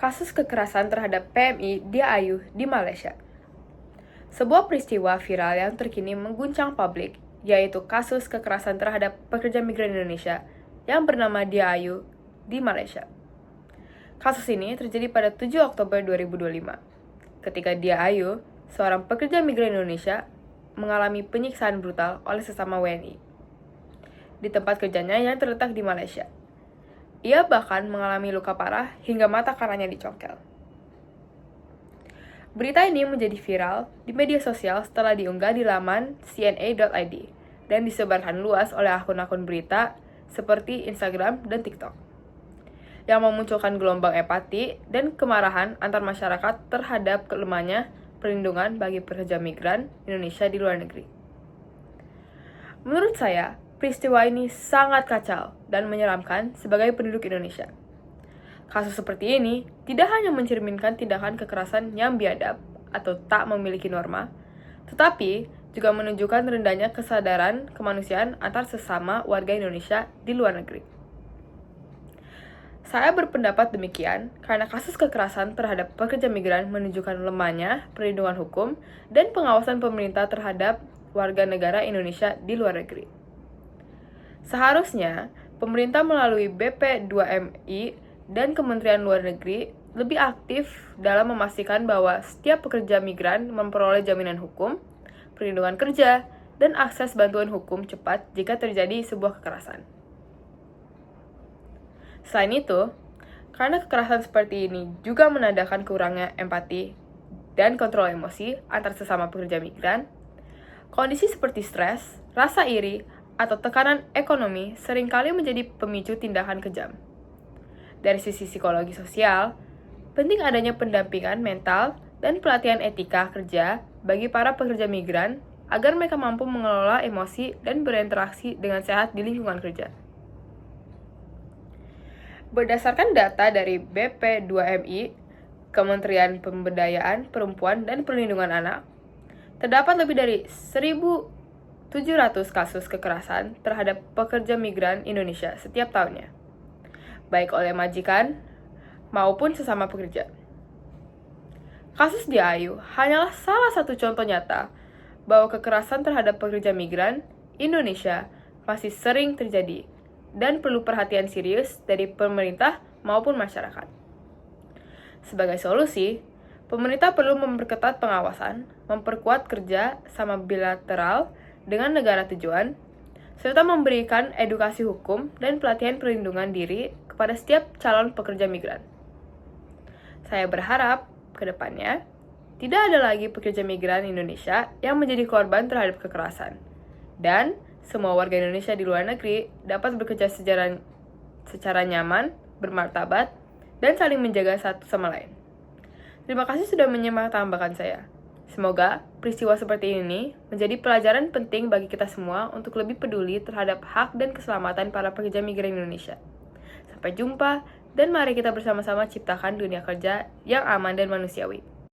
Kasus kekerasan terhadap PMI Dia Ayu di Malaysia. Sebuah peristiwa viral yang terkini mengguncang publik, yaitu kasus kekerasan terhadap pekerja migran Indonesia yang bernama Dia Ayu di Malaysia. Kasus ini terjadi pada 7 Oktober 2025, ketika Dia Ayu, seorang pekerja migran Indonesia, mengalami penyiksaan brutal oleh sesama WNI di tempat kerjanya yang terletak di Malaysia. Ia bahkan mengalami luka parah hingga mata kanannya dicongkel. Berita ini menjadi viral di media sosial setelah diunggah di laman cna.id dan disebarkan luas oleh akun-akun berita seperti Instagram dan TikTok, yang memunculkan gelombang empati dan kemarahan antar masyarakat terhadap lemahnya perlindungan bagi pekerja migran Indonesia di luar negeri. Menurut saya, peristiwa ini sangat kacau dan menyeramkan sebagai penduduk Indonesia. Kasus seperti ini tidak hanya mencerminkan tindakan kekerasan yang biadab atau tak memiliki norma, tetapi juga menunjukkan rendahnya kesadaran kemanusiaan antar sesama warga Indonesia di luar negeri. Saya berpendapat demikian karena kasus kekerasan terhadap pekerja migran menunjukkan lemahnya perlindungan hukum dan pengawasan pemerintah terhadap warga negara Indonesia di luar negeri. Seharusnya, pemerintah melalui BP2MI dan Kementerian Luar Negeri lebih aktif dalam memastikan bahwa setiap pekerja migran memperoleh jaminan hukum, perlindungan kerja, dan akses bantuan hukum cepat jika terjadi sebuah kekerasan. Selain itu, karena kekerasan seperti ini juga menandakan kurangnya empati dan kontrol emosi antar sesama pekerja migran, kondisi seperti stres, rasa iri, atau tekanan ekonomi seringkali menjadi pemicu tindakan kejam. Dari sisi psikologi sosial, penting adanya pendampingan mental dan pelatihan etika kerja bagi para pekerja migran agar mereka mampu mengelola emosi dan berinteraksi dengan sehat di lingkungan kerja. Berdasarkan data dari BP2MI, Kementerian Pemberdayaan Perempuan dan Perlindungan Anak, terdapat lebih dari 1.700 kasus kekerasan terhadap pekerja migran Indonesia setiap tahunnya, baik oleh majikan maupun sesama pekerja. Kasus Dia Ayu hanyalah salah satu contoh nyata bahwa kekerasan terhadap pekerja migran Indonesia masih sering terjadi dan perlu perhatian serius dari pemerintah maupun masyarakat. Sebagai solusi, pemerintah perlu memperketat pengawasan, memperkuat kerja sama bilateral dengan negara tujuan, serta memberikan edukasi hukum dan pelatihan perlindungan diri kepada setiap calon pekerja migran. Saya berharap ke depannya tidak ada lagi pekerja migran Indonesia yang menjadi korban terhadap kekerasan, dan semua warga Indonesia di luar negeri dapat bekerja secara nyaman, bermartabat, dan saling menjaga satu sama lain. Terima kasih sudah menyimak tambahan saya. Semoga peristiwa seperti ini menjadi pelajaran penting bagi kita semua untuk lebih peduli terhadap hak dan keselamatan para pekerja migran Indonesia. Sampai jumpa, dan mari kita bersama-sama ciptakan dunia kerja yang aman dan manusiawi.